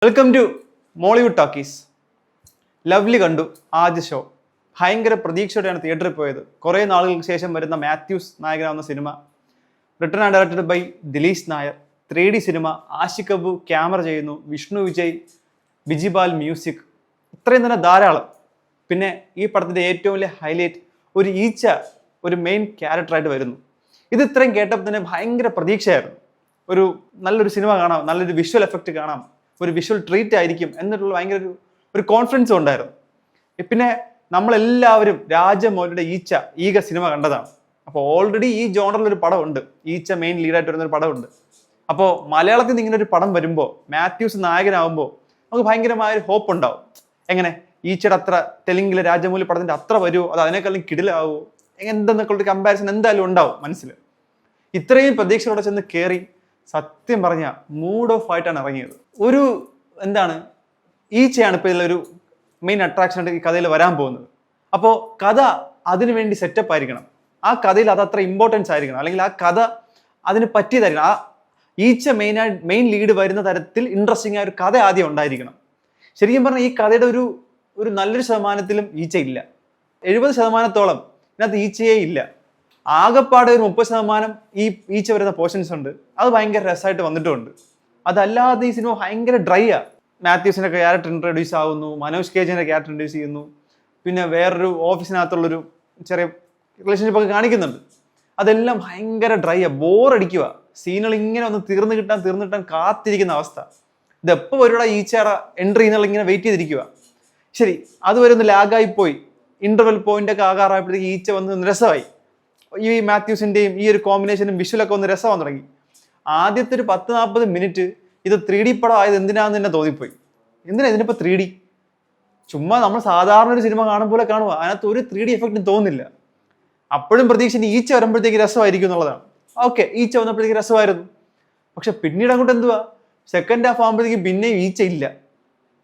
Welcome to Mollywood Talkies. Lovely കണ്ടു ആദ്യ show. ഭയങ്കര പ്രതീക്ഷയോടെയാണ് തിയേറ്ററിൽ പോയത്. കുറേ നാളുകൾക്ക് ശേഷം വരുന്ന മാത്യൂസ് നായകനാവുന്ന സിനിമ. Written and directed by Dileesh Nair. 3D സിനിമ. ആഷിഖ് അബു ക്യാമറ ചെയ്യുന്നു. വിഷ്ണു വിജയ്, ബിജിപാൽ മ്യൂസിക്. ഇത്രയും തന്നെ ധാരാളം. പിന്നെ ഈ പടത്തിൻ്റെ ഏറ്റവും വലിയ ഹൈലൈറ്റ്, ഒരു ഈച്ച ഒരു മെയിൻ ക്യാരക്ടറായിട്ട് വരുന്നു. ഇത് ഇത്രയും കേട്ടപ്പോൾ തന്നെ ഭയങ്കര പ്രതീക്ഷയായിരുന്നു. ഒരു നല്ലൊരു സിനിമ കാണാം, നല്ലൊരു വിഷ്വൽ എഫക്റ്റ് കാണാം, ഒരു വിഷ്വൽ ട്രീറ്റ് ആയിരിക്കും എന്നിട്ടുള്ള ഭയങ്കര ഒരു കോൺഫിഡൻസും ഉണ്ടായിരുന്നു. പിന്നെ നമ്മളെല്ലാവരും രാജമൗലിയുടെ ഈഗ സിനിമ കണ്ടതാണ്. അപ്പോൾ ഓൾറെഡി ഈ ജോണറിലൊരു പടമുണ്ട്, ഈച്ച മെയിൻ ലീഡായിട്ട് വരുന്നൊരു പടമുണ്ട്. അപ്പോൾ മലയാളത്തിൽ നിന്ന് ഇങ്ങനെ ഒരു പടം വരുമ്പോൾ, മാത്യൂസ് നായകനാകുമ്പോൾ നമുക്ക് ഭയങ്കരമായൊരു ഹോപ്പ് ഉണ്ടാവും. എങ്ങനെ ഈച്ചയുടെ അത്ര തെലുങ്കിലെ രാജമൗലി പടത്തിൻ്റെ അത്ര വരുമോ, അത് അതിനേക്കാളും കിടിലാവോ, എന്തെന്നൊക്കെ ഒരു കമ്പാരിസൺ എന്തായാലും ഉണ്ടാവും മനസ്സിൽ. ഇത്രയും പ്രതീക്ഷയോടെ ചെന്ന് കയറി സത്യം പറഞ്ഞ മൂഡ് ഓഫ് ആയിട്ടാണ് ഇറങ്ങിയത്. ഒരു ഈച്ചയാണ് ഇപ്പോൾ ഇതിലൊരു മെയിൻ അട്രാക്ഷൻ ആയിട്ട് ഈ കഥയിൽ വരാൻ പോകുന്നത്. അപ്പോൾ കഥ അതിനു വേണ്ടി സെറ്റപ്പ് ആയിരിക്കണം. ആ കഥയിൽ അത് അത്ര ഇമ്പോർട്ടൻസ് ആയിരിക്കണം, അല്ലെങ്കിൽ ആ കഥ അതിന് പറ്റിയതായിരിക്കണം. ആ ഈച്ച മെയിൻ ലീഡ് വരുന്ന തരത്തിൽ ഇൻട്രസ്റ്റിംഗ് ആയ ഒരു കഥ ആദ്യം ഉണ്ടായിരിക്കണം. ശരിക്കും പറഞ്ഞാൽ ഈ കഥയുടെ ഒരു നല്ലൊരു ശതമാനത്തിലും ഈച്ച ഇല്ല. 70% ഇതിനകത്ത് ഈച്ചയേ ഇല്ല. ആകെപ്പാടെ ഒരു 30% ഈ ഈച്ച വരുന്ന പോർഷൻസ് ഉണ്ട്. അത് ഭയങ്കര രസമായിട്ട് വന്നിട്ടുമുണ്ട്. അതല്ലാതെ ഈ സിനിമ ഭയങ്കര ഡ്രൈ ആ. മാത്യൂസിന്റെ ക്യാരക്ടർ ഇൻട്രൊഡ്യൂസ് ആവുന്നു, മനോജ് കേജിന്റെ ക്യാരക്ടർ ഇൻട്രൊഡ്യൂസ് ചെയ്യുന്നു, പിന്നെ വേറൊരു ഓഫീസിനകത്തുള്ളൊരു ചെറിയ റിലേഷൻഷിപ്പ് ഒക്കെ കാണിക്കുന്നുണ്ട്. അതെല്ലാം ഭയങ്കര ഡ്രൈ ആ, ബോറടിക്കുക. സീനുകൾ ഇങ്ങനെ ഒന്ന് തീർന്നു കിട്ടാൻ കാത്തിരിക്കുന്ന അവസ്ഥ. ഇതെപ്പോൾ ഒരുവിടെ ഈച്ചയുടെ എൻട്രി എന്നുള്ള ഇങ്ങനെ വെയിറ്റ് ചെയ്തിരിക്കുക. ശരി, അതുവരെ ഒന്ന് ലാഗായി പോയി. ഇന്റർവെൽ പോയിന്റ് ഒക്കെ ആകാറായപ്പോഴത്തേക്ക് ഈച്ച വന്ന് രസമായി. ഈ മാത്യൂസിന്റെയും ഈ ഒരു കോമ്പിനേഷനും വിഷ്വലൊക്കെ ഒന്ന് രസമാകാൻ തുടങ്ങി. ആദ്യത്തെ ഒരു 10-40 മിനിറ്റ് ഇത് 3D പടം ആയത് എന്തിനാന്ന് തന്നെ തോന്നിപ്പോയി. എന്തിനാ ഇതിനിപ്പോൾ 3D? ചുമ്മാ നമ്മൾ സാധാരണ ഒരു സിനിമ കാണും പോലെ കാണുക, അതിനകത്ത് ഒരു 3D എഫക്റ്റും തോന്നുന്നില്ല. അപ്പോഴും പ്രതീക്ഷ ഈച്ച വരുമ്പോഴത്തേക്ക് രസമായിരിക്കും എന്നുള്ളതാണ്. ഓക്കെ, ഈച്ച വന്നപ്പോഴത്തേക്ക് രസമായിരുന്നു. പക്ഷെ പിന്നീട് അങ്ങോട്ട് എന്തുവാ, സെക്കൻഡ് ഹാഫ് ആകുമ്പോഴത്തേക്ക് പിന്നെയും ഈച്ച ഇല്ല.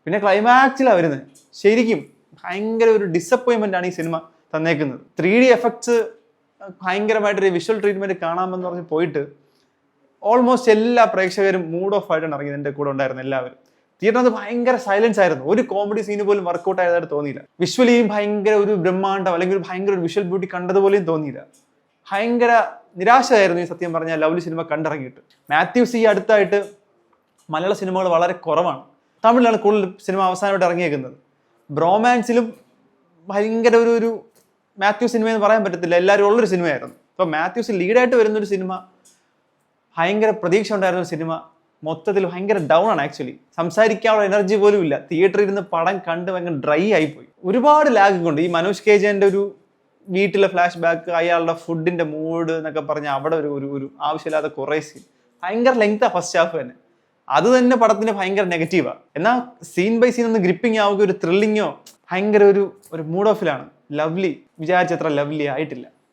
പിന്നെ ക്ലൈമാക്സിലാണ് വരുന്നത്. ശരിക്കും ഭയങ്കര ഒരു ഡിസപ്പോയിൻമെന്റ് ആണ് ഈ സിനിമ തന്നേക്കുന്നത്. 3D എഫക്ട്സ് ഭയങ്കരമായിട്ടൊരു വിഷ്വൽ ട്രീറ്റ്മെന്റ് കാണാമെന്ന് പറഞ്ഞ് പോയിട്ട് ഓൾമോസ്റ്റ് എല്ലാ പ്രേക്ഷകരും മൂഡ് ഓഫ് ആയിട്ടാണ് ഇറങ്ങിയത്. എൻ്റെ കൂടെ ഉണ്ടായിരുന്ന എല്ലാവരും. തിയേറ്ററിനകത്ത് ഭയങ്കര സൈലൻസ് ആയിരുന്നു. ഒരു കോമഡി സീന് പോലും വർക്കൗട്ട് ആയതായിട്ട് തോന്നിയില്ല. വിഷ്വലിയും ഭയങ്കര ഒരു ബ്രഹ്മാണ്ടം അല്ലെങ്കിൽ ഭയങ്കര ഒരു വിഷ്വൽ ബ്യൂട്ടി കണ്ടതുപോലെയും തോന്നിയില്ല. ഭയങ്കര നിരാശയായിരുന്നു ഈ സത്യം പറഞ്ഞാൽ ലവ്ലി സിനിമ കണ്ടിറങ്ങിയിട്ട്. മാത്യൂസ് ഈ അടുത്തായിട്ട് മലയാള സിനിമകൾ വളരെ കുറവാണ്. തമിഴിലാണ് കൂടുതൽ സിനിമ അവസാനമായിട്ട് ഇറങ്ങിയേക്കുന്നത്. ബ്രോമാൻസിലും ഭയങ്കര ഒരു മാത്യൂസ് സിനിമ എന്ന് പറയാൻ പറ്റത്തില്ല, എല്ലാവരും ഉള്ളൊരു സിനിമയായിരുന്നു. അപ്പോൾ മാത്യൂസ് ലീഡായിട്ട് വരുന്നൊരു സിനിമ, ഭയങ്കര പ്രതീക്ഷ ഉണ്ടായിരുന്ന ഒരു സിനിമ, മൊത്തത്തിൽ ഭയങ്കര ഡൗൺ ആണ്. ആക്ച്വലി സംസാരിക്കാനുള്ള എനർജി പോലും ഇല്ല. തിയേറ്ററിൽ ഇരുന്ന് പടം കണ്ട് ഭയങ്കര ഡ്രൈ ആയിപ്പോയി. ഒരുപാട് ലാഗ് കൊണ്ട് ഈ മനോജ് കേജിന്റെ ഒരു വീട്ടിലെ ഫ്ലാഷ് ബാക്ക്, അയാളുടെ ഫുഡിന്റെ മൂഡ് എന്നൊക്കെ പറഞ്ഞാൽ അവിടെ ഒരു ആവശ്യമില്ലാത്ത കുറേ സീൻ, ഭയങ്കര ലെങ്താ ഫസ്റ്റ് ഹാഫ് തന്നെ. അത് തന്നെ പടത്തിന് ഭയങ്കര നെഗറ്റീവാണ്. എന്നാൽ സീൻ ബൈ സീൻ ഒന്ന് ഗ്രിപ്പിംഗ് ആവുക, ഒരു ത്രില്ലിങ്ങോ, ഭയങ്കര ഒരു മൂഡ് ഓഫിലാണ്. ലവ്ലി വിചാരിച്ചത്ര ലവ്ലി ആയിട്ടില്ല.